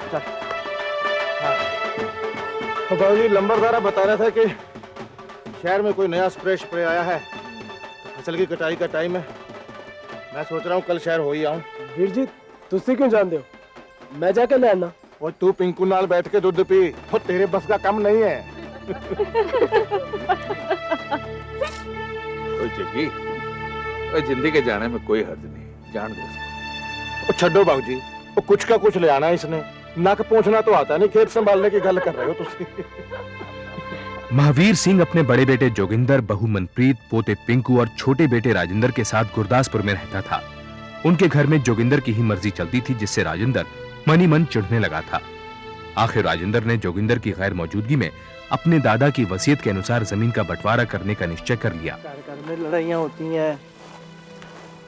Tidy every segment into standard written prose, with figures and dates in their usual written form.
चल। हाँ। तो बाबूजी लंबरदारा बता रहा था कि शहर में कोई नया स्प्रे आया है, फसल की कटाई का टाइम है। मैं सोच रहा हूँ कल शहर हो ही आऊँ। वीर जी तुसी क्यों जानते हो, मैं जाके ले आना। और तू पिंकू नाल बैठ के दूध पी, वो तेरे बस का कम नहीं है। ओए जग्गी, ओए जिंदगी के जाने में कोई हर्ज नहीं, जान दे उसको। वो छड्डो बाबूजी, वो कुछ का कुछ ले आना इसने, नक पूछना तो आता नहीं, खेत संभालने की गल कर रहे हो तुम। महावीर सिंह अपने बड़े बेटे जोगिंदर, बहू मनप्रीत, पोते पिंकू और छोटे बेटे राजेंद्र के साथ गुरदासपुर में रहता था। उनके घर में जोगिंदर की ही मर्जी चलती थी, जिससे राजेंद्र मन ही मन चिढ़ने लगा था। आखिर राजेंद्र ने जोगिंदर की गैर मौजूदगी में अपने दादा की वसीयत के अनुसार जमीन का बंटवारा करने का निश्चय कर लिया। घर में लड़ाइयाँ होती हैं,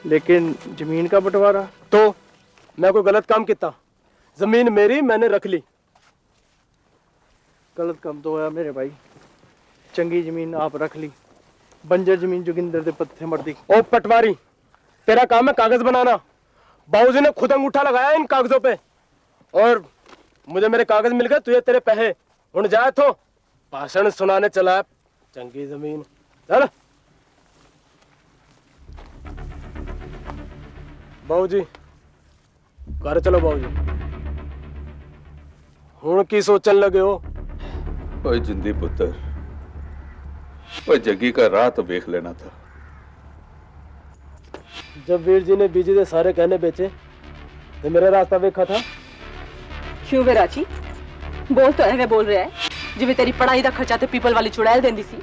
लेकिन जमीन का बंटवारा तो मैं कोई गलत काम किया? जमीन मेरी, मैंने रख ली। गलत काम तो है मेरे भाई, चंगी जमीन आप रख ली, बंजर जमीन जोगिंदर दे पत्थे मर दी। ओ पटवारी, तेरा काम है कागज बनाना। बाबूजी ने खुद अंगूठा लगाया इन कागजों पे, और मुझे मेरे कागज मिल गए, तुझे तेरे पैसे। हुण जाए तो भाषण सुनाने चला है, चंगी जमीन। चल बाबूजी, घर चलो बाबूजी। हुण की सोचन लगे हो? ओए जिंदी पुत्र, ओए जग्गी का राह तो देख लेना था। जब वीर जी ने बीजी दे सारे कहने बेचे तो मेरा रास्ता देखा था। क्यों वे राची, बोल तो एवें बोल रहा है जिवें तेरी पढ़ाई का खर्चा ते पीपल वाली चुड़ैल देंदी सी।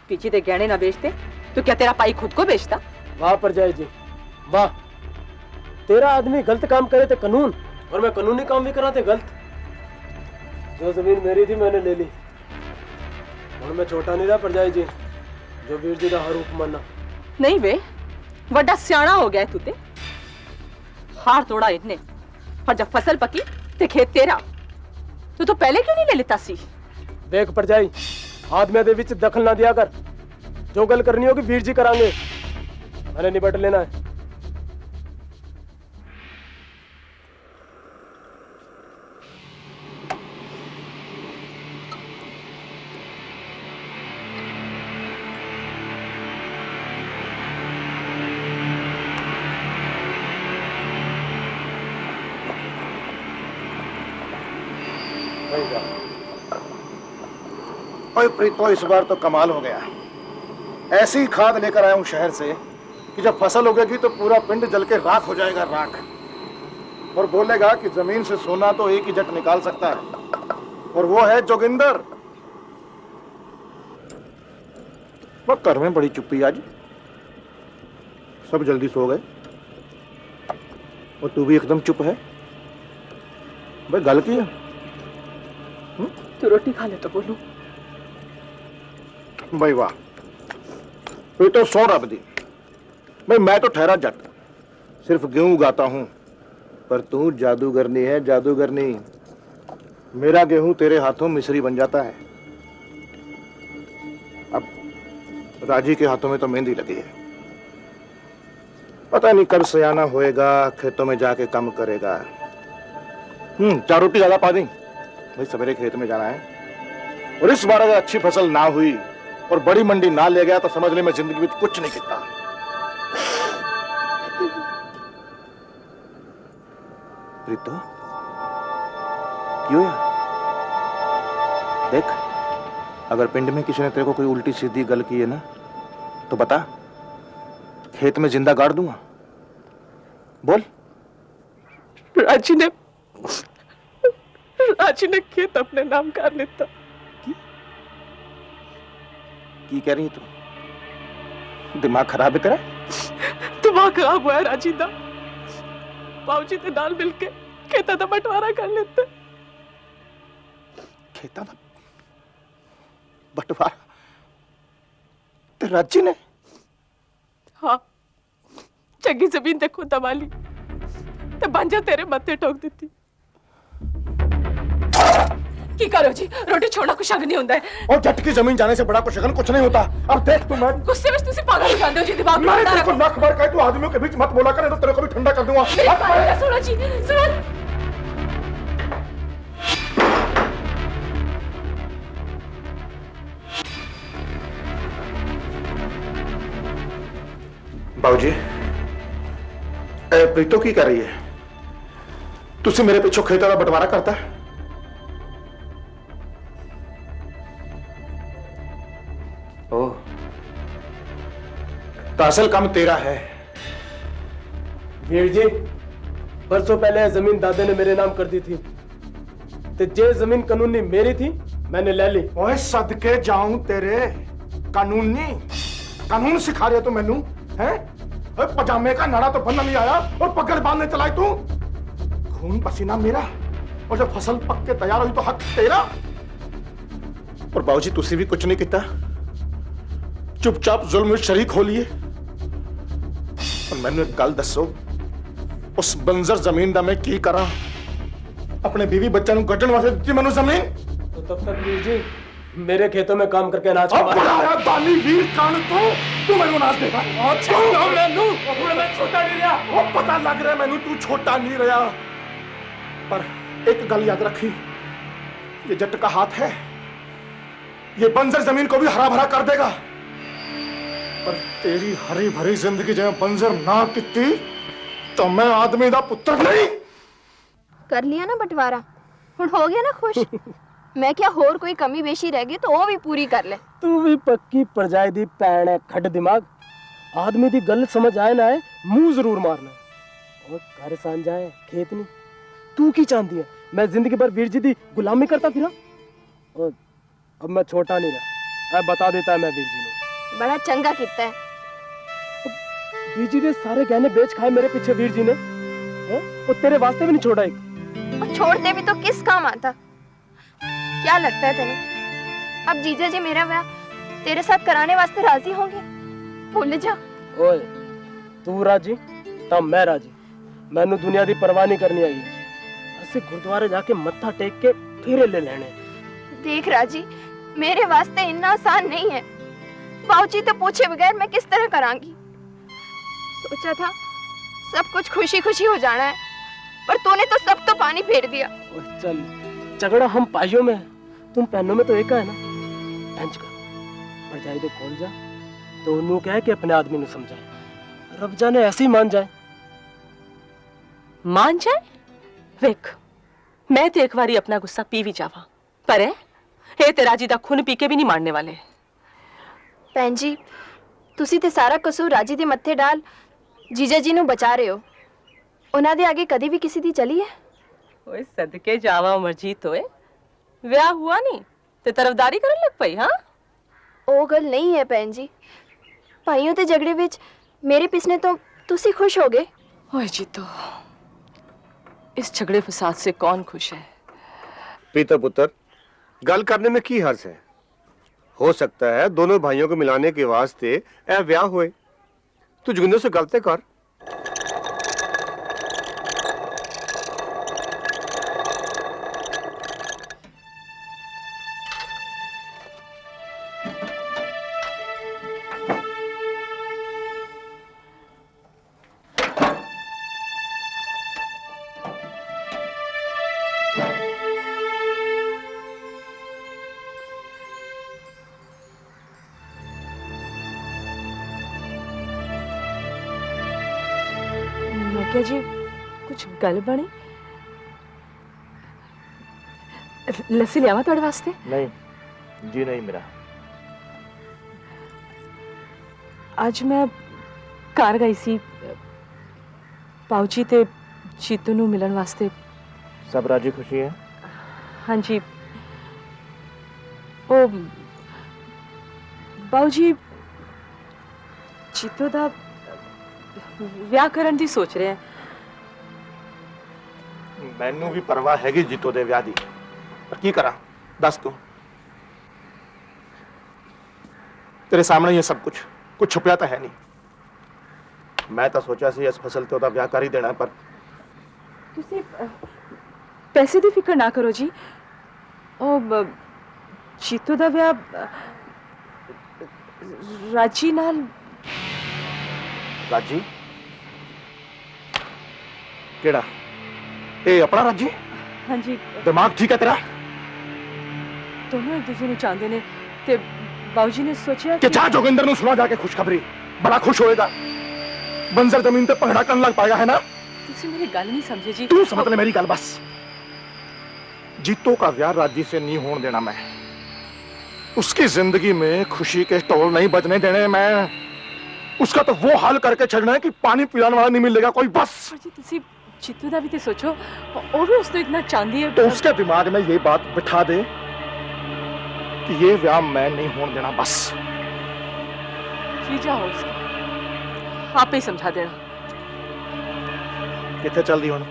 पीछे ते गहने ना बेचते तो क्या तेरा पाई खुद को बेचता? वाह परजाई जी वाह, तेरा आदमी गलत काम करे तो कानून, और मैं कानूनी काम भी करा थे गलत। जो जमीन मेरी थी मैंने ले ली, और मैं छोटा नहीं रहा परजाई जी जो वीर जी का हर हुक्म मानना। नहीं वे, वड्डा सियाना हो गया तू ते। हार तोड़ा इतने, और जब फसल पकी ते खेत तेरा, तो पहले क्यों नहीं ले लेता सी? देख परजाई, आदमियों दे विच दखल ना दिया कर। जो गल करनी होगी वीर जी करांगे, मैंने निपट लेना है। ओए प्रीतो, इस बार तो कमाल हो गया। ऐसी खाद लेकर आया हूं शहर से कि जब फसल उगेगी तो पूरा पिंड जल के राख हो जाएगा, राख। और बोलेगा कि जमीन से सोना तो एक ही जट निकाल सकता है, और वो है जोगिंदर। वो घर में बड़ी चुप्पी आज, सब जल्दी सो गए और तू भी एकदम चुप है। भाई गल की है? तू रोटी खा ले तो बोलू। भाई वाह, फिर तो 100 रब दी। भाई मैं तो ठहरा जट, सिर्फ गेहूं उगाता हूं, पर तू जादूगरनी है, जादूगरनी। मेरा गेहूं तेरे हाथों मिस्री बन जाता है। अब राजी के हाथों में तो मेहंदी लगी है, पता नहीं कब सयाना होएगा, खेतों में जाके काम करेगा। 4 रोटी ज्यादा पा दी, भाई सवेरे खेत में जाना है। और इस बार अगर अच्छी फसल ना हुई और बड़ी मंडी ना ले गया तो समझ ले मैं जिंदगी में कुछ नहीं किया। प्रीतो क्यों यार? देख, अगर पिंड में किसी ने तेरे को कोई उल्टी सीधी गल की है ना, तो बता, खेत में जिंदा गाड़ दूंगा। बोल। राजी ने खेत अपने नाम कर लेता। की कह रही है तू? दिमाग खराब है तेरा? दिमाग खराब हुआ है राजी दा। बाबूजी ते नाल मिलके खेता दा बंटवारा कर लेते। खेता दा बंटवारा ते राजी ने? हाँ, चंगी जमीन देखो दबाली ते बंजर तेरे मत्थे ठोक देती। की करो जी, रोटी छोड़ना कुछ अग नहीं होता है। और जट की जमीन जाने से बड़ा कुछ अगन कुछ नहीं होता। अब देख तू, मैं गुस्से में तुसी पागल हो जाते हो जी, दिमाग में तेरे को नख भर के तू आदमियों के बीच मत बोला कर, तो तेरे को भी ठंडा कर दूंगा। सुनो जी, सुनो। ਬਾਊ ਜੀ ਇਹ ਪ੍ਰੀਤੋ ਕੀ ਕਰ ਰਹੀ ਹੈ? ਤੁਸੀਂ ਮੇਰੇ ਪਿੱਛੋਂ ਖੇਤਾਂ ਦਾ ਬਟਵਾਰਾ ਕਰਤਾ? ओह, तो असल काम तेरा है। वीर जी, बरसों पहले ये जमीन दादे ने मेरे नाम कर दी थी, ते जे जमीन कानूनी मेरी थी मैंने ले ली। ओए सदके जाऊं तेरे, कानूनी कानून सिखा रहे हो तू मैनू हैं? ओए पजामे का नाड़ा तो बनना नहीं आया और पगड़ बांधने चलाई तू। खून पसीना मेरा और जब फसल पक के तैयार हुई तो हक तेरा। और बाबूजी तुसी भी कुछ नहीं किया, चुपचाप जुल्म में शरीक हो लिए। और मैंने गल दसो उस बंजर जमीन दा मैं की करा? अपने बीवी बच्चा नु गड्ढण वास्ते दित्ती मैनू जमीन। तो तब तक वीर जी मेरे खेतों में काम करके अनाज अब बड़ा दानी वीर कान तू मैनू अनाज देगा। मैनू मैं छोटा नहीं रहा। वो पता लग रहा है मैनू तू छोटा नहीं रहा, पर एक गल याद रखी, ये जट का हाथ है, ये बंजर जमीन को भी हरा भरा कर देगा। पर तेरी हरी भरी जिंदगी जब बंजर ना किती तो मैं आदमी दा पुत्र नहीं। कर लिया ना बंटवारा, हुण हो गया ना खुश? मैं क्या होर कोई कमी बेशी रह गई तो वो भी पूरी कर ले। तू भी पक्की परजाई दी भैन है, खड दिमाग। आदमी दी गल समझ आए ना है मुंह जरूर मारना। और घर सांझा है खेत नहीं। तू की चाहती है मैं जिंदगी भर वीर जी दी गुलामी करता फिरा? और अब मैं छोटा नहीं रहा, बता देता है मैं वीर जी ने। बड़ा चंगा किता है। वीर जी ने सारे गहने बेच खाए मेरे पीछे वीर जी ने, हैं? और तेरे वास्ते भी नहीं छोड़ा एक। और छोड़ते भी तो किस काम आता? क्या लगता है तेने अब जीजा जी मेरा ब्याह तेरे साथ कराने वास्ते राजी होंगे? भूल जा। ओए तू राजी तब मैं राजी। मैनू दुनिया दी परवाह नहीं करनी आई। ऐसे गुरुद्वारे जाके मत्था टेक के फेरे ले लेने। देख राजी, मेरे वास्ते इतना आसान नहीं है। बाबूजी तो पूछे बगैर मैं किस तरह करांगी? सोचा था सब कुछ खुशी खुशी हो जाना है, पर तूने तो सब तो पानी फेर दिया। ओए चल, झगड़ा हम पाइयों में है, तुम पहनों में तो एक है ना। टंच कर पर जाए तो खोल जा तो उन्होंने कहे कि अपने आदमी ने समझाए। रब जाने ऐसे ही मान जाए। मान जाए? वेख, मैं तो एक बारी अपना गुस्सा पी भी जावा, पर ये तेरा जी दा खून पी के भी नहीं मारने वाले। भैन जी, तुसी ते सारा कसूर राजी दे मत्थे डाल जीजा जी नू बचा रहे हो। उन्हां दे आगे कदी भी किसी दी चली है? ओए सदके जावा अमरजीत, होए ब्याह हुआ नहीं ते तरफदारी करन लग पई। हां ओ गल नहीं है भैन जी, भाइयों ते झगड़े विच मेरे पिसने तो तुसी खुश हो गए। ओए जीतो, इस झगड़े फसाद से कौन खुश है? पीतर पुत्र, गल करने में की हर्ज है? हो सकता है दोनों भाइयों को मिलाने के वास्ते ए ब्याह हुए। तू जोगिंदर से गलते कर। क्या जी कुछ गल बनी? लस्सी लियावा तुहाडे वास्ते? नहीं जी नहीं मेरा। आज मैं घर गई सी पाऊजी ते जीतू नू मिलन वास्ते। सब राजी खुशी है? हाँ जी। ओ बाऊजी जीतू दा ਵਿਆਹ ਕਰਨ ਦੀ ਸੋਚ ਰਹੇ हैं। ਮੈਨੂੰ ਵੀ ਪਰਵਾਹ ਹੈਗੀ ਜੀਤੋ ਦੇ ਵਿਆਹ ਦੀ, ਪਰ ਕੀ ਕਰਾਂ ਦੱਸ ਤੂੰ। तेरे सामने ये सब कुछ छुपया तो है नहीं। मैं तो सोचा सी इस फसल ते ओदा विआह कर ही देना, पर ਤੁਸੀਂ ਪੈਸੇ ਦੀ ਫਿਕਰ ਨਾ ਕਰੋ ਜੀ। ਉਹ ਜੀਤੋ ਦਾ ਵਿਆਹ ਰਾਜੀ ਨਾਲ। राजी केड़ा? ए अपना राजी? हाँ जी, दिमाग ठीक है तेरा? दोनों एक दूसरे को चाहते ने ते बाबूजी ने सोचा कि जा जोगिंदर नु सुना जाके खुशखबरी, बड़ा खुश होएगा। बंजर जमीन पे पगड़ा करने लग पाएगा, है ना? ਤੁਸੀਂ ਮੇਰੀ ਗੱਲ ਨਹੀਂ ਸਮਝੇ ਜੀ। तू समझ ले मेरी गल बस। जीतो का ब्याह राजी से नहीं होने देना मैं। उसकी जिंदगी में खुशी के स्टॉल नहीं बजने देने मैं। उसका तो वो हाल करके छड़ना है कि पानी पिलाने वाला नहीं मिलेगा कोई, बस। पर जी ਤੁਸੀਂ ਚਿੱਤੂ ਦਾ ਵੀ ਤੇ ਸੋਚੋ, ਉਹ ਵੀ ਉਸ ਤੋਂ ਇਤਨਾ ਚਾਹੁੰਦੀ है। तो उसके दिमाग में ये बात बिठा दे कि ये ब्याह मैं नहीं होने देना, बस। जी जाओ उसका, आप ही समझा देना। कितने चल दी हुन?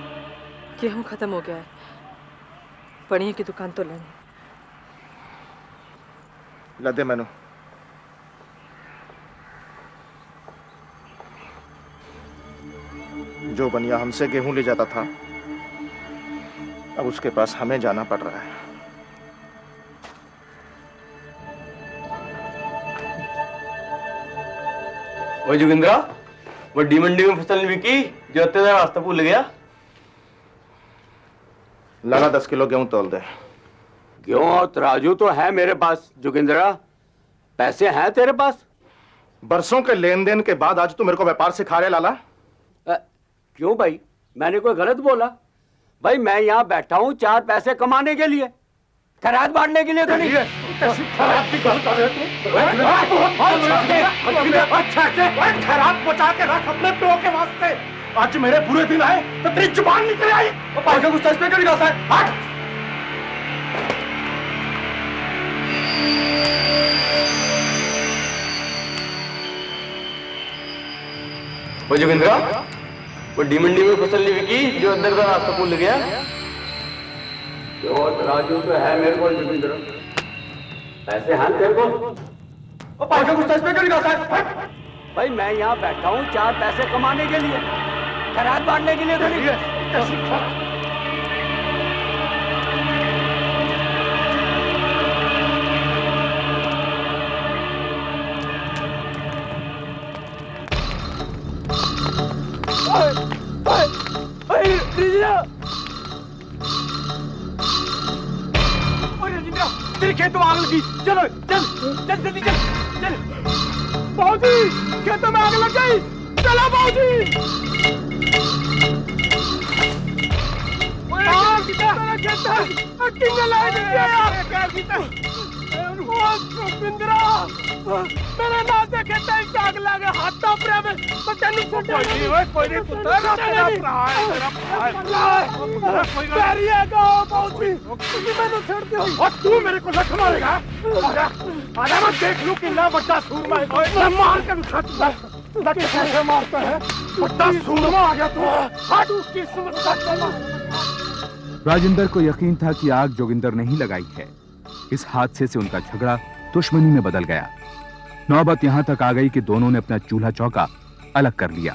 गेहूं खत्म हो गया है, पड़िए की दुकान तो लेनी। ला दे मैनू। जो बनिया हमसे गेहूं ले जाता था, अब उसके पास हमें जाना पड़ रहा है। ओए जोगिंद्रा, वड्डी मंडी में फसल नहीं बिकी जो अत्ते दा रास्ता भूल गया। लाना 10 किलो गेहूं तोल दे। क्यों, तराजू तो है मेरे पास जोगिंद्रा, पैसे हैं तेरे पास? बरसों के लेन देन के बाद आज तू मेरे को व्यापार सिखा रहे लाला? क्यों भाई, मैंने कोई गलत बोला? भाई मैं यहाँ बैठा हूँ 4 पैसे कमाने के लिए, खैरात बांटने के लिए तो नहीं। खैरात बचा के रख अपने प्यो के वास्ते। आज मेरे बुरे दिन आए तो तेरी जुबान निकल आई। भाई का गुस्सा इस पे क्यों निकालता है? हट! वो जोगिंद्रा, वड्डी मंडी में फसल नहीं बिकी जो अंदर का रास्ता भूल गया। जो तराजू तो है मेरे को जोगिंद्रा, पैसे हैं तेरे को? भाई का गुस्सा इस पे क्यों निकालता है? हट! भाई मैं यहाँ बैठा हूँ 4 पैसे कमाने के लिए, खैरात बांटने के लिए तो नहीं। तेरे खेतों में आग लगी, चलो चल चल जल्दी चल चल। बाबूजी, खेतों में आग लग गई, चलो बाबूजी। मेरे नाम से खेता आग लगे हाथों पर तो तेनू कोई नहीं पुत्र मैंने छेड़ दिया और तू मेरे को लठ मारेगा। आजा मैं देख लूं कि ना बड़ा सूरमा है, मार कर कैसे मारता है। बड़ा सूरमा आ गया तू, हट उसकी राजेंद्र को यकीन था कि आग जोगिंदर ने ही लगाई है। इस हादसे से उनका झगड़ा दुश्मनी में बदल गया। नौबत यहां तक आ गई कि दोनों ने अपना चूल्हा चौका अलग कर लिया।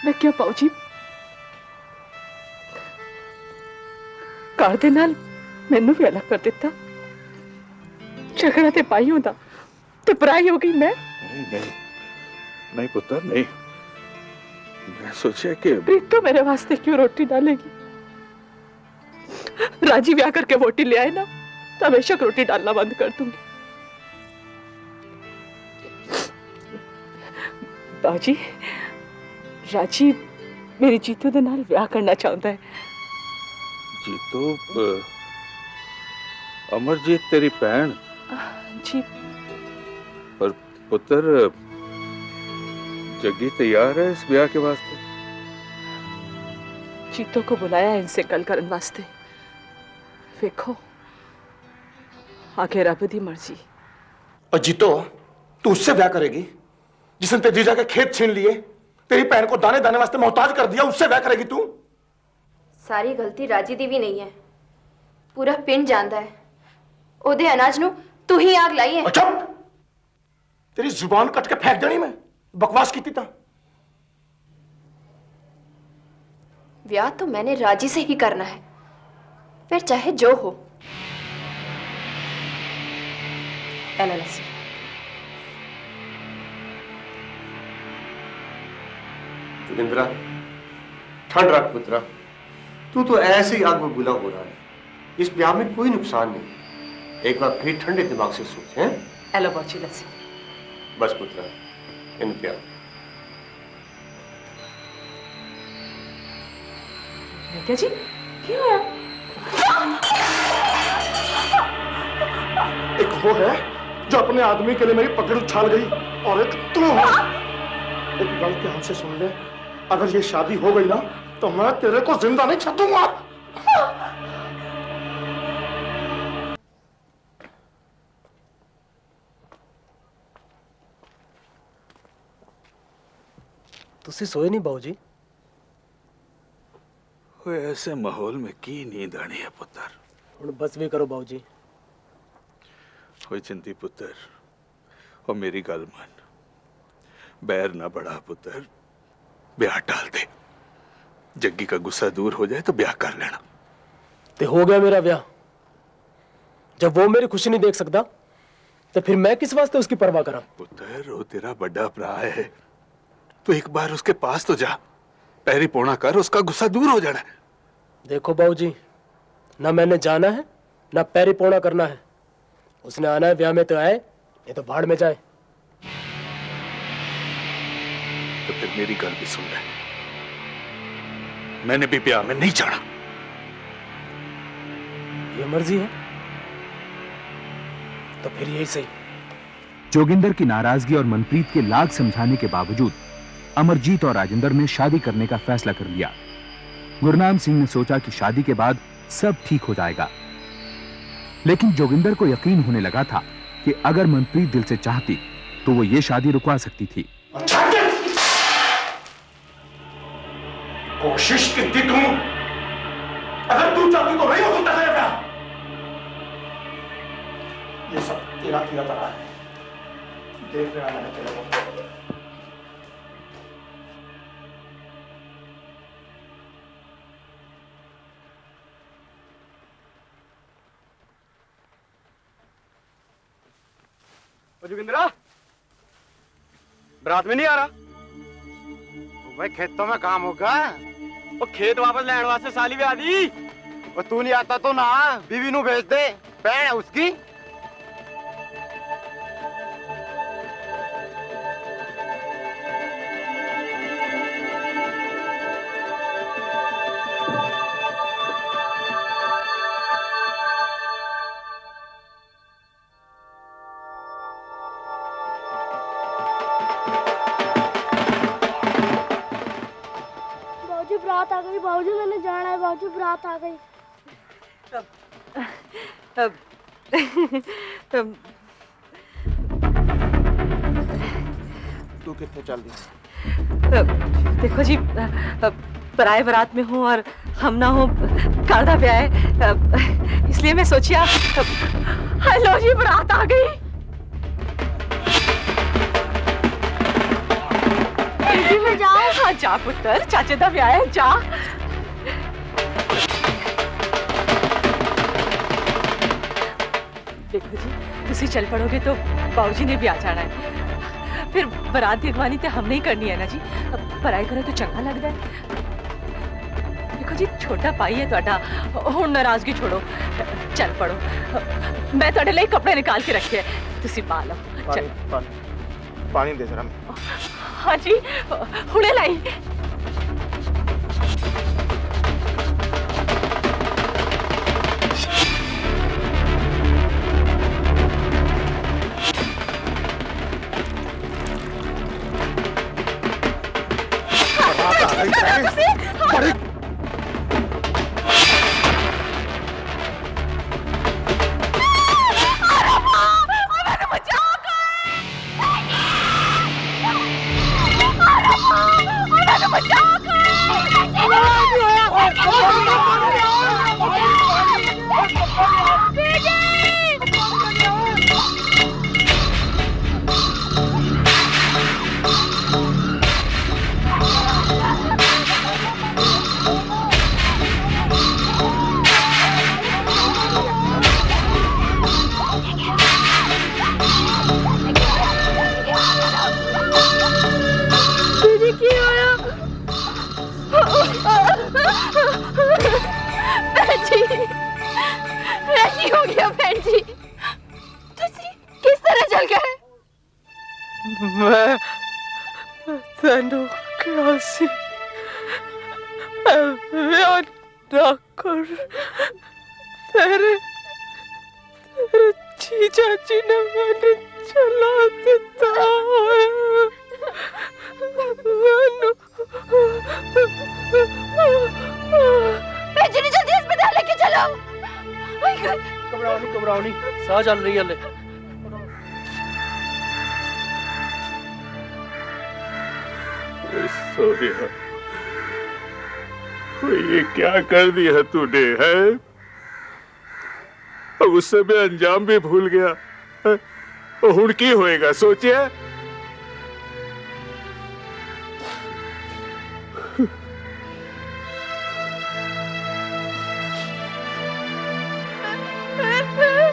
मैं क्या पाऊँ जी, कार दे नाल मैनू भी अलग कर दिता। झगड़ा ते पाई होंदा ते पराई हो गई मैं। नहीं नहीं पुत्र नहीं, मैं सोचा कि प्रीत तो मेरे वास्ते क्यों रोटी डालेगी? राजी ब्याह करके वोटी ले आए ना तो बेशक रोटी डालना बंद कर दूंगी। बाजी, राजी मेरी जीतू दे नाल ब्याह करना चाहता है। जीतो, अमरजीत तेरी भैन जी, और पुत्र जग्गी तैयार है इस ब्याह के वास्ते? जीतो को बुलाया इनसे गल करन वास्ते। देखो आगे रब दी मर्जी। और जीतो, तू उससे ब्याह करेगी जिसने तेरे जीजा के खेत छीन लिए, तेरी बहन को दाने दाने वास्ते मोहताज कर दिया, उससे ब्याह करेगी तू? सारी गलती राजी दी भी नहीं है, पूरा पिंड जानता है। ओदे अनाज नु तू ही आग लाई है। चुप! तेरी जुबान कट के फेंक देनी मैं, बकवास की था। ब्याह तो मैंने राजी से ही करना है, फिर चाहे जो हो। एला लस्सी। जोगिंद्रा, ठंड रख पुत्रा। तू तो ऐसे ही आग में बुला हो रहा है। इस ब्याह में कोई नुकसान नहीं। एक बार फिर ठंडे दिमाग से सोच, हैं? एलो बाऊजी लस्सी। बस पुत्रा, इन प्यार। क्या जी क्या होया? एक वो है जो अपने आदमी के लिए मेरी पकड़ उछाल गई, और एक तू हो। एक बात ध्यान से सुन ले, अगर ये शादी हो गई ना तो मैं तेरे को जिंदा नहीं छोड़ूंगा। तुसी सोए नहीं बाऊजी? ऐसे माहौल में की नींद आनी है पुत्र। हुण बस भी करो बाऊजी। होए चिंती पुत्र, और मेरी गल मन, बैर ना बढ़ा पुत्र, ब्याह टाल दे। जग्गी का गुस्सा दूर हो जाए तो ब्याह कर लेना। ते हो गया मेरा ब्याह। जब वो मेरी खुशी नहीं देख सकता तो फिर मैं किस वास्ते उसकी परवाह करा? पुत्र, वो तेरा बड़ा भरा है, तो एक बार उसके पास तो जा, पैरी पौना कर, उसका गुस्सा दूर हो जाना है। देखो बाऊजी, ना मैंने जाना है ना पैरी पौना करना है। उसने आना है ब्याह में तो आए, नहीं तो भाड़ में जाए। तो फिर मेरी गल भी सुन ले, मैंने भी ब्याह में नहीं जाना। ये मर्जी है तो फिर यही सही। जोगिंदर की नाराजगी और मनप्रीत के लाख समझाने के बावजूद अमरजीत और राजेंद्र ने शादी करने का फैसला कर लिया। गुरनाम सिंह ने सोचा कि शादी के बाद सब ठीक हो जाएगा, लेकिन जोगिंदर को यकीन होने लगा था कि अगर मनप्रीत दिल से चाहती तो वो ये शादी रुकवा सकती थी। कोशिश की थी तू, अगर तू चाहती तो नहीं हो सकता था ये ब्याह। ये सब तेरा किया तरह है, देख रहा है तेरे को। जोगिंद्रा, बरात में नहीं आ रहा? भाई खेतों में काम होगा। वो खेत वापस लेने वास्ते साली भी आदि। और तू नहीं आता तो ना बीवी नू भेज दे, भैन है उसकी। बात आ गई बाबूजी, मैंने जाना है बाबूजी, बात आ गई। तू कितने चल दी? देखो जी, पराए बारात में हूँ और हम ना हो कादा ब्याह है, इसलिए मैं सोचिया। हेलो जी, बारात आ गई। में जाओ। हाँ जा पुत्र, चाचे दा ब्याह है, जा। देखो जी, तुसी चल पड़ोगे तो बाबूजी ने भी आ जाना है। फिर बारात दी अगवानी तो हमने ही करनी है ना जी। पराई करे तो चंगा लगता है। देखो जी, छोटा भाई है तुहाडा, हुण नाराजगी छोड़ो, चल पड़ो। मैं तुहाडे लिए कपड़े निकाल के रखे हैं, तुसी पा लो। पानी दे जरा। हाँ जी, हुणे लाई। तेनू क्या सी विआह ना कर तेरे तेरे जीजा जी ने मैंने चला दिता जल्दी अस्पताल लेके चलो। घबराओ नहीं साह चल रही है ले। सोनिया, ये क्या कर दिया तूने है? अब उस समय अंजाम भी भूल गया है? हुण की होएगा सोचिए।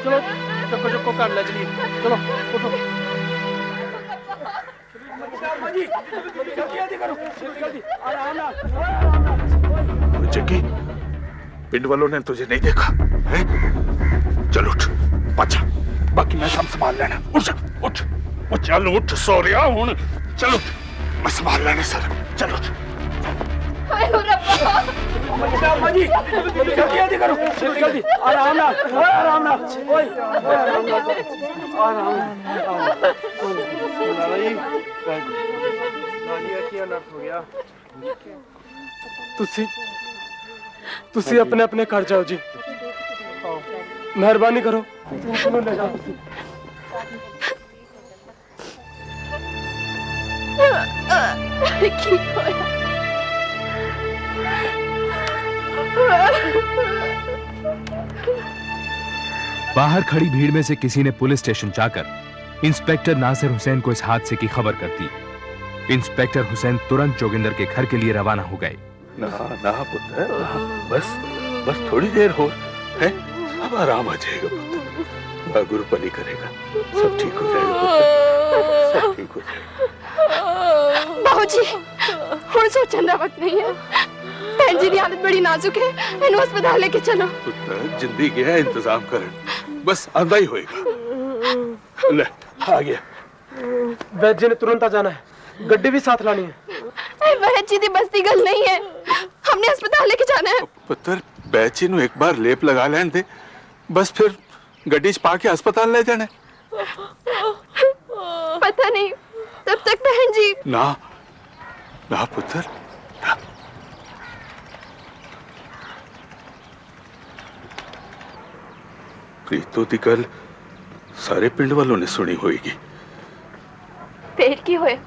चलो चक्को चक्को कर ले चलिए चलो उठो जग्गी, पिंड वालों ने तुझे नहीं देखा है? चल उठ पाचा, बाकी मैं सब संभाल लेना। उठ उठ उठ चल उठ सोरिया हुन चल उठ, मैं संभाल लेना सर। चल उठ। जल्दी आराम ना तुसी अपने अपने घर जाओ जी, मेहरबानी करो ले जाओ तुसी। की होया? बाहर खड़ी भीड़ में से किसी ने पुलिस स्टेशन जाकर इंस्पेक्टर नासिर हुसैन को इस हादसे की खबर कर दी। इंस्पेक्टर हुसैन तुरंत जोगिंदर के घर के लिए रवाना हो गए। ना ना पुत्र, बस बस थोड़ी देर हो है, अब आराम आ जाएगा पुत्र। वागुरु पली करेगा, सब ठीक हो जाएगा पुत्र, सब ठीक हो जाएगा। बाबूजी हुण सोचने दा वक्त नहीं है। भैन जी दी हालत बड़ी नाजुक है, इन्हें अस्पताल लेके चलो। पुत्र जिंदगी गया इंतजाम कर, बस आंदा ही होएगा। ले आ गया। वैद्य जी ने तुरंत आ जाना है, गड्डी भी साथ लानी है। वैद्य जी दी बस दी गल नहीं है, हमने अस्पताल लेके जाना है। पुत्र बैची नु एक बार लेप लगा लेने दे, बस फिर गड्डी च पा के अस्पताल ले जाना। पता नहीं तब तक बहन जी। ना ना पुत्र ना। प्रीतो दी गल सारे पिंड वालों ने सुनी होगी। फिर की होया?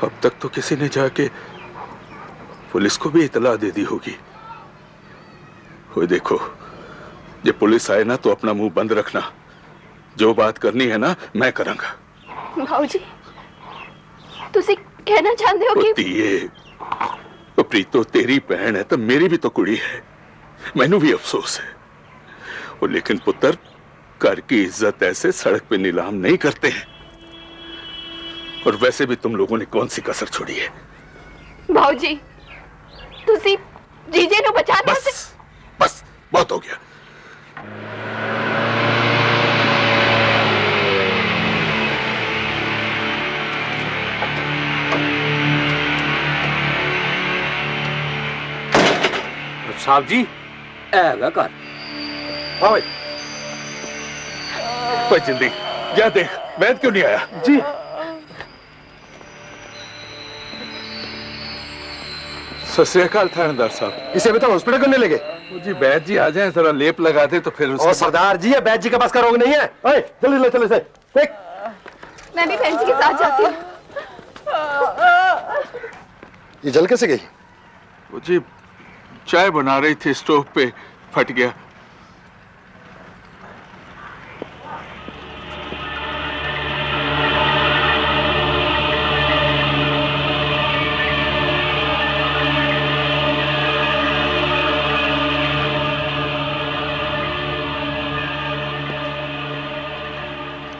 अब तक तो किसी ने जाके पुलिस को भी इतला दे दी होगी। वो देखो, ये पुलिस आए ना तो अपना मुंह बंद रखना, जो बात करनी है ना मैं करूंगा। भाऊजी तुसी कहना चाहते हो कि वो प्रीतो तेरी बहन है तो मेरी भी तो कुड़ी है, मैनू भी अफसोस है। वो लेकिन पुत्र घर की इज्जत ऐसे सड़क पे नीलाम नहीं करते हैं। और वैसे भी तुम लोगों ने कौन सी कसर छोड़ी है? भाऊजी तुसी जीजे नु बचा दो। बस बहुत हो गया। साहब जी ऐगा कर। हाँ भाई जल्दी जा देख वैद क्यों नहीं आया। जी सत श्री अकाल थानेदार साहब। इसे अभी तक हॉस्पिटल करने लगे। जी वैद जी आ जाए, जरा लेप लगा दे तो फिर और सरदार जी, वैद जी के पास का रोग नहीं है। ओए जल्दी ले चले से देख। मैं भी बहन जी के साथ जाती हूँ। ये जल कैसे गई? वो जी चाय बना रही थी, स्टोव पे फट गया।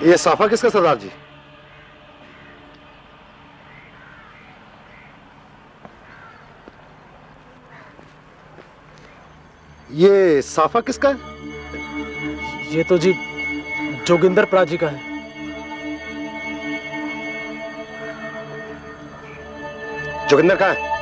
ये साफा किसका सरदार जी? ये साफा किसका है? ये तो जी जोगिंदर पराजी का है। जोगिंदर कहाँ है?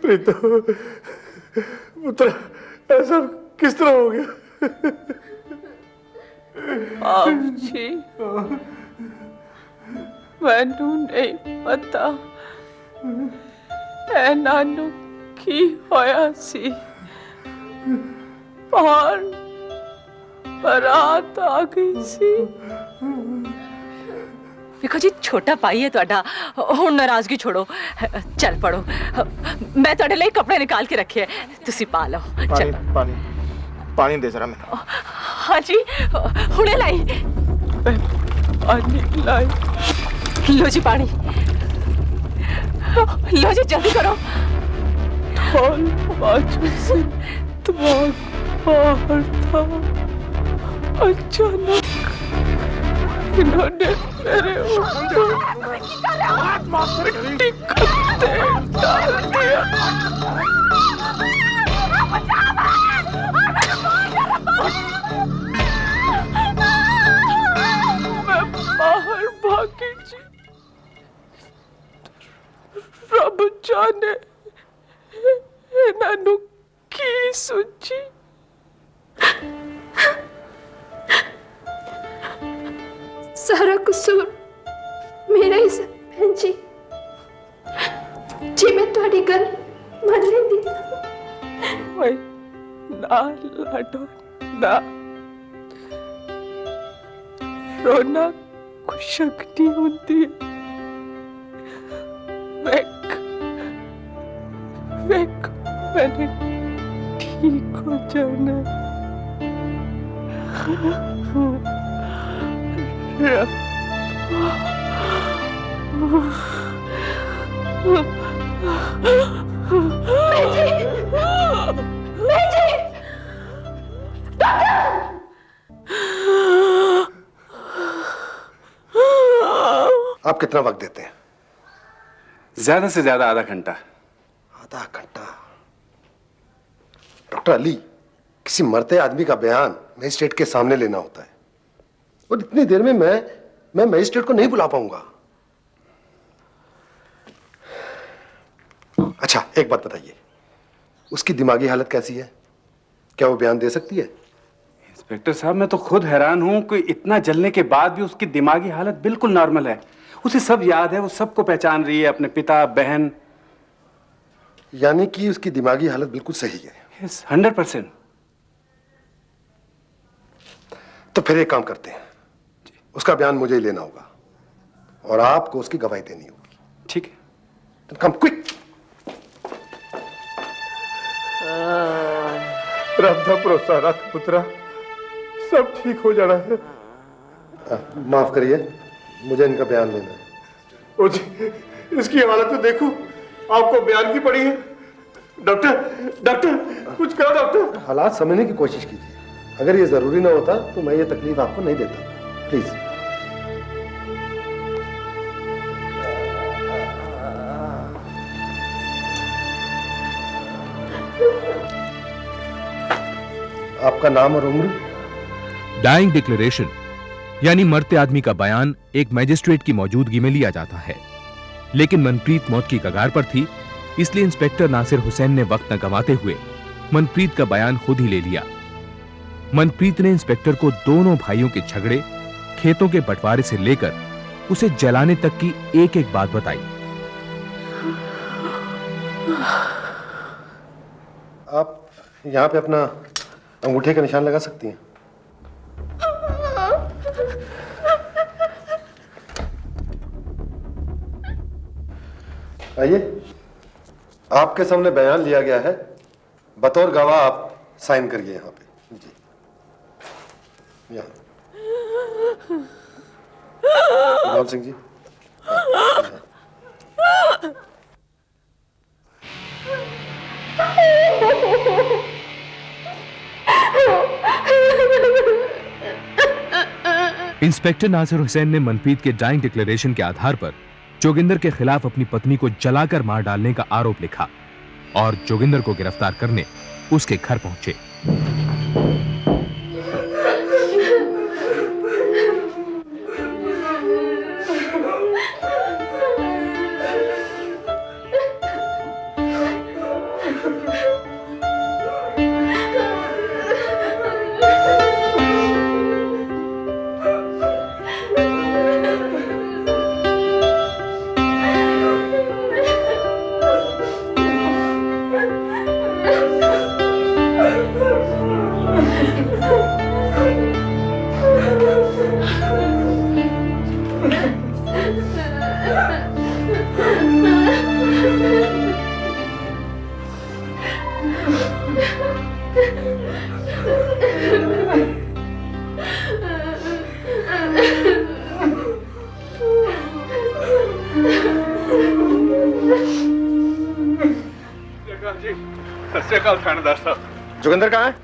प्रीतो पुत्र, ऐसा किस तरह हो गया? बाबूजी, मैनू नहीं पता नानू की होया सी। बाहर बारात आ गई सी। देखो जी, छोटा भाई है तुहाडा, हुण नाराजगी छोड़ो, चल पड़ो। मैं तुहाडे लिए कपड़े निकाल के रखे हैं, तुसी पा लो। पानी पानी पानी दे जरा मैं। हाँ जी, हुणे लाई। पानी लाई। लो जी पानी, लो जी जल्दी करो। ढोल बाजू से दिमाग बाहर था। अचानक इन्होंने मेरे ऊपर टिकट डाल दिया। मैं बाहर भागी जी। रब जाने इन्होंने की सोची। सारा कसूर मेरा ही सा बहन जी। जी मैं तुम्हारी गल मान लेंदी। ओए ना लाडो ना, रोना कुछ शक्ति होती है। वेक मैंने ठीक हो जाना। आप कितना वक्त देते हैं? ज्यादा से ज्यादा आधा घंटा। आधा घंटा? डॉक्टर अली, किसी मरते आदमी का बयान मजिस्ट्रेट के सामने लेना होता है, और इतनी देर में मैं मजिस्ट्रेट को नहीं बुला पाऊंगा। अच्छा, एक बात बताइए, उसकी दिमागी हालत कैसी है? क्या वो बयान दे सकती है? इंस्पेक्टर साहब, मैं तो खुद हैरान हूं कि इतना जलने के बाद भी उसकी दिमागी हालत बिल्कुल नॉर्मल है। उसे सब याद है, वो सबको पहचान रही है, अपने पिता, बहन। यानी कि उसकी दिमागी हालत बिल्कुल सही है? यस, 100%। तो फिर एक काम करते हैं, उसका बयान मुझे ही लेना होगा और आपको उसकी गवाही देनी होगी। ठीक है, तो कम क्विक। रब दा भरोसा रख पुत्रा, सब ठीक हो जाना है। माफ करिए, मुझे इनका बयान लेना है। ओ जी, इसकी हालत तो देखो, आपको बयान की पड़ी है। डॉक्टर कुछ करो डॉक्टर। हालात समझने की कोशिश कीजिए, अगर ये जरूरी ना होता तो मैं ये तकलीफ आपको नहीं देता। प्लीज। आपका नाम और उम्र? डाइंग डिक्लेरेशन यानी मरते आदमी का बयान एक मैजिस्ट्रेट की मौजूदगी में लिया जाता है, लेकिन मनप्रीत मौत की कगार पर थी, इसलिए इंस्पेक्टर नासिर हुसैन ने वक्त न गंवाते हुए मनप्रीत का बयान खुद ही ले लिया। मनप्रीत ने इंस्पेक्टर को दोनों भाइयों के झगड़े, खेतों के बंटवारे से लेकर उसे जलाने तक की एक एक बात बताई। आप यहां पे अपना अंगूठे का निशान लगा सकती हैं। आइए, आपके सामने बयान लिया गया है, बतौर गवाह आप साइन करिए यहां पे। जी, यहाँ। राम सिंह जी। इंस्पेक्टर नासिर हुसैन ने मनप्रीत के डाइंग डिक्लेरेशन के आधार पर जोगिंदर के खिलाफ अपनी पत्नी को जलाकर मार डालने का आरोप लिखा और जोगिंदर को गिरफ्तार करने उसके घर पहुंचे। जोगिंदर कहाँ है?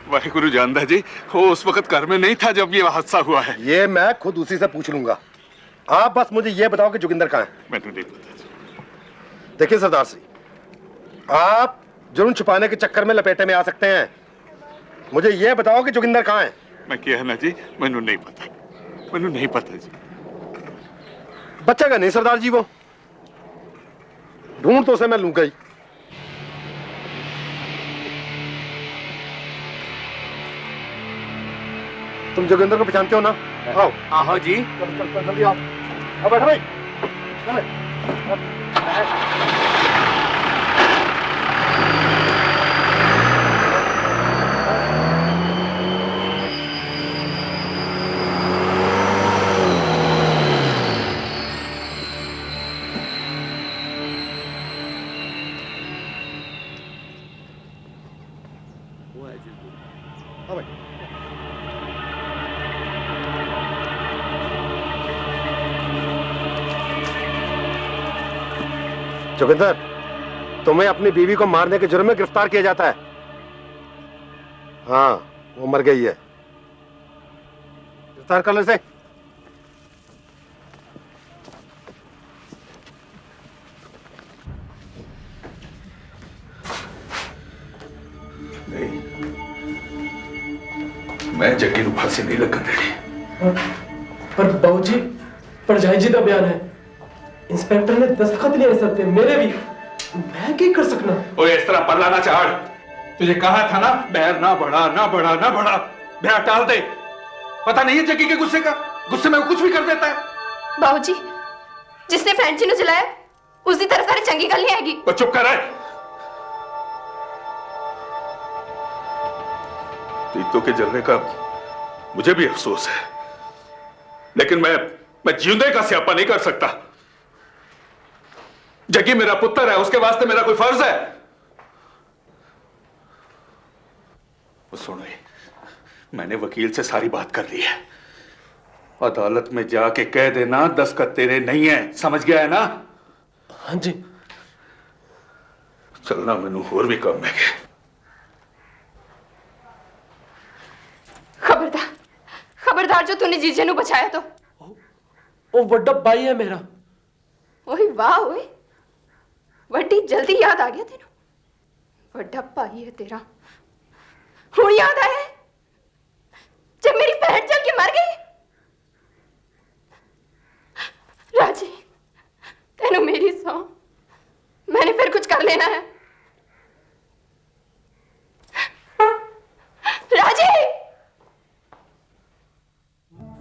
वाहिगुरु जानदा जी, वो उस वक्त घर में नहीं था जब ये हादसा हुआ है। ये मैं खुद उसी से पूछ लूंगा। आप बस मुझे ये बताओ कि जोगिंदर कहाँ है? मैंने नहीं पता जी। देखिए सरदार सिंह, आप जुर्म छुपाने के चक्कर में लपेटे में आ सकते हैं। मुझे ये बताओ कि जोगिंदर कहाँ है? मैं क्या है ना जी, मैंने नहीं पता, मैंने नहीं पता जी। बच्चा का नहीं सरदार जी, वो ढूंढ तो उसे मैं लूंगा ही। तुम जोगिंदर को पहचानते हो ना? आओ। हाँ जी। चल चल चल जल्दी आओ। अब बैठो भाई। हाँ भाई। जोगिंदर, तुम्हें अपनी बीवी को मारने के जुर्म में गिरफ्तार किया जाता है। हाँ, वो मर गई है। गिरफ्तार कर ले इसे। नहीं, मैं जग्गी नूं फांसी नहीं लगन देनी। पर बाबूजी, परजाई जी का बयान है, इंस्पेक्टर ने दस्तखत नहीं सकते, मेरे भी, मैं क्या कर सकना? ओए इस तरह पल्ला ना चाड़। तुझे कहा था ना, बैर ना बढ़ा, ना बढ़ा, ना बढ़ा, बैर टाल दे। पता नहीं है जग्गी के गुस्से का, गुस्से में वो कुछ भी कर देता है। बाबूजी, जिसने फैंसी ने जलाया उसी तरफ सारी चंगी गल नहीं आएगी। तो चुप कर रहे। तीतों के जलने का मुझे भी अफसोस है, लेकिन मैं जिंदे का स्यापा नहीं कर सकता। जग्गी मेरा पुत्र है, उसके वास्ते मेरा कोई फर्ज है। सुनो, मैंने वकील से सारी बात कर ली है। अदालत में जाके कह देना दस्तखत तेरे नहीं है, समझ गया है ना? हाँ जी। चलना, मैनू होर भी काम है। खबरदार, खबरदार, जो तूने जीजे नू बचाया तो। वो बड़ा भाई है मेरा। ओए वाह, ओए वड्डी जल्दी याद आ गया तेनू। बड़ा भाई है तेरा। हुण याद आया जब मेरी बहन जल के मर गई। राजी, तेनू मेरी सौ, मैंने फिर कुछ कर लेना है। राजी।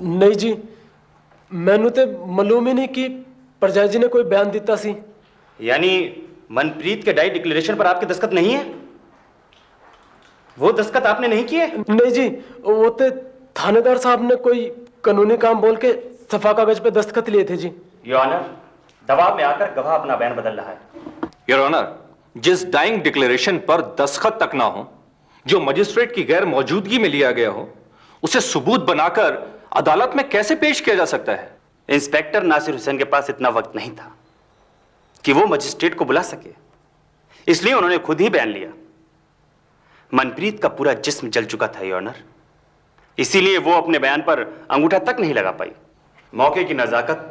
नहीं जी, मैनू ते मालूम ही नहीं कि परजाई जी ने कोई बयान दिता सी। यानी मनप्रीत के डाई डिक्लेरेशन पर आपके दस्तखत नहीं है? वो दस्तखत आपने नहीं किए? नहीं जी, वो तो थानेदार साहब ने कोई कानूनी काम बोल के सफा कागज पे दस्तखत लिए थे जी। योर ऑनर, दबाव में आकर गवाह अपना बयान बदल रहा है। योर ऑनर, जिस डाइंग डिक्लेरेशन पर दस्तखत तक ना हो, जो मजिस्ट्रेट की गैर मौजूदगी में लिया गया हो, उसे सबूत बनाकर अदालत में कैसे पेश किया जा सकता है? इंस्पेक्टर नासिर हुसैन के पास इतना वक्त नहीं था कि वो मजिस्ट्रेट को बुला सके, इसलिए उन्होंने खुद ही बयान लिया। मनप्रीत का पूरा जिस्म जल चुका था योर ऑनर। इसीलिए वो अपने बयान पर अंगूठा तक नहीं लगा पाई। मौके की नजाकत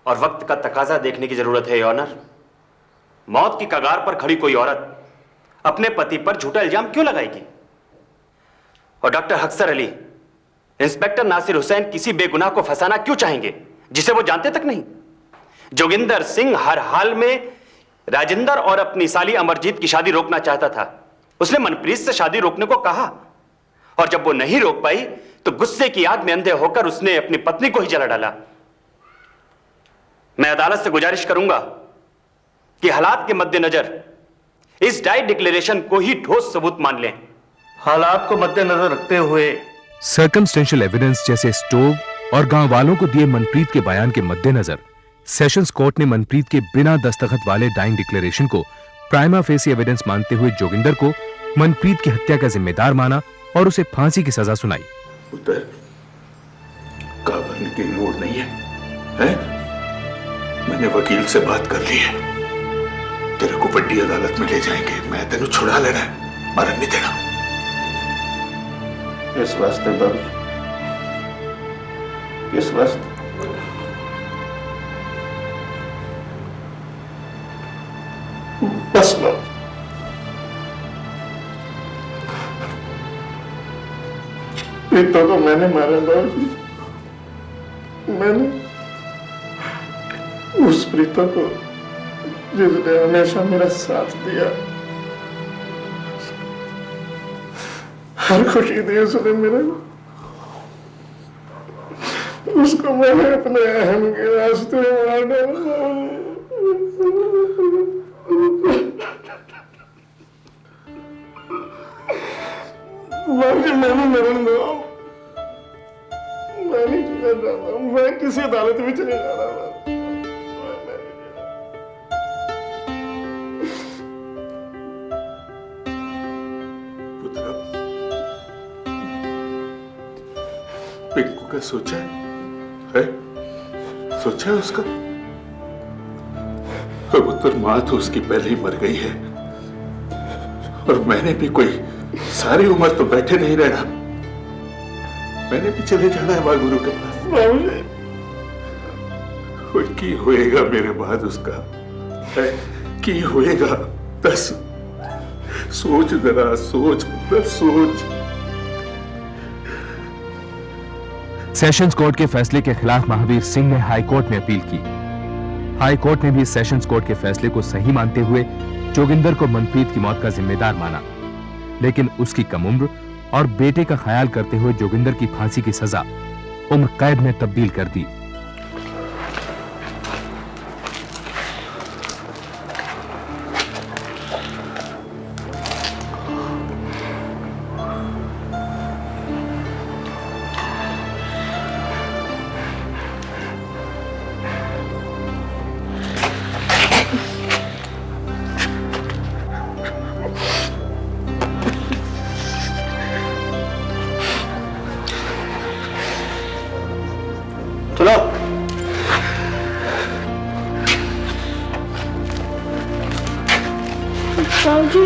और वक्त का तकाजा देखने की जरूरत है, योर ऑनर। मौत की कगार पर खड़ी कोई औरत अपने पति पर झूठा इल्जाम क्यों लगाएगी? और डॉक्टर हक्सर अली, इंस्पेक्टर नासिर हुसैन किसी बेगुनाह को फंसाना क्यों चाहेंगे जिसे वो जानते तक नहीं? जोगिंदर सिंह हर हाल में राजेंद्र और अपनी साली अमरजीत की शादी रोकना चाहता था। उसने मनप्रीत से शादी रोकने को कहा, और जब वो नहीं रोक पाई तो गुस्से की आग में अंधे होकर उसने अपनी पत्नी को ही जला डाला। मैं अदालत से गुजारिश करूंगा कि हालात के मद्देनजर इस डाइट डिक्लेरेशन को ही ठोस सबूत मान लें। हालात को मद्देनजर रखते हुए सर्कमस्टेंशियल एविडेंस जैसे स्टोव और गांव वालों को दिए मनप्रीत के बयान के मद्देनजर सेशंस कोर्ट ने मनप्रीत के बिना दस्तखत वाले डाइंग डिक्लेरेशन को प्राइमा फेसी एविडेंस मानते हुए जोगिंदर को मनप्रीत की हत्या का जिम्मेदार माना और उसे फांसी की सजा सुनाई। पुत्र, घबराने की लोड़ नहीं है, हैं? मैंने वकील से बात कर ली है, तेरे को बड़ी अदालत में ले जाएंगे। मैं तेनू छुड़ा लेना है, मरन नहीं देना। किस वास्ते बाबू, किस वास्ते? बस लो, प्रीतो को मैंने मारा बाबू, मैंने उस प्रीतो को जिसने हमेशा मेरा साथ दिया, हर खुशी दी उसने मेरे को, उसको मैंने अपने अहम के रास्ते में मार डाला। बाबूजी, मैंने मरण दो, मैं नहीं जीना चाहता, मैं किसी अदालत में चले जा रहा हूँ। पिंकू का सोचा है? सोचा है उसका? कबूतर माँ तो उसकी पहले ही मर गई है, और मैंने भी कोई सारी उम्र तो बैठे नहीं रहना, मैंने भी चले जाना है वागुरु के पास। बाबूजी, की होएगा मेरे बाद उसका है? की होएगा? दस, सोच जरा, सोच पुत्र, सोच। सेशंस कोर्ट के फैसले के खिलाफ महावीर सिंह ने हाई कोर्ट में अपील की। हाई कोर्ट ने भी सेशंस कोर्ट के फैसले को सही मानते हुए जोगिंदर को मनप्रीत की मौत का जिम्मेदार माना, लेकिन उसकी कम उम्र और बेटे का ख्याल करते हुए जोगिंदर की फांसी की सजा उम्र कैद में तब्दील कर दी। चलो। बाबूजी,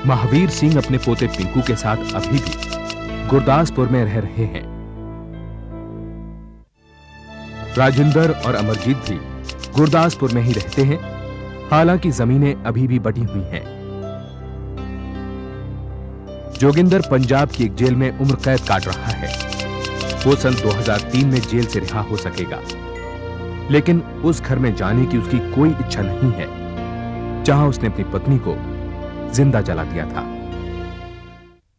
महावीर सिंह अपने पोते पिंकू के साथ अभी भी गुरदासपुर में रह रहे हैं। राजेंद्र और अमरजीत भी गुरदासपुर में ही रहते हैं, हालांकि जमीनें अभी भी बटी हुई हैं। जोगिंदर पंजाब की एक जेल में उम्र कैद काट रहा है। वो सन 2003 में जेल से रिहा हो सकेगा, लेकिन उस घर में जाने की उसकी कोई इच्छा नहीं है जहां उसने अपनी पत्नी को जिंदा जला दिया था।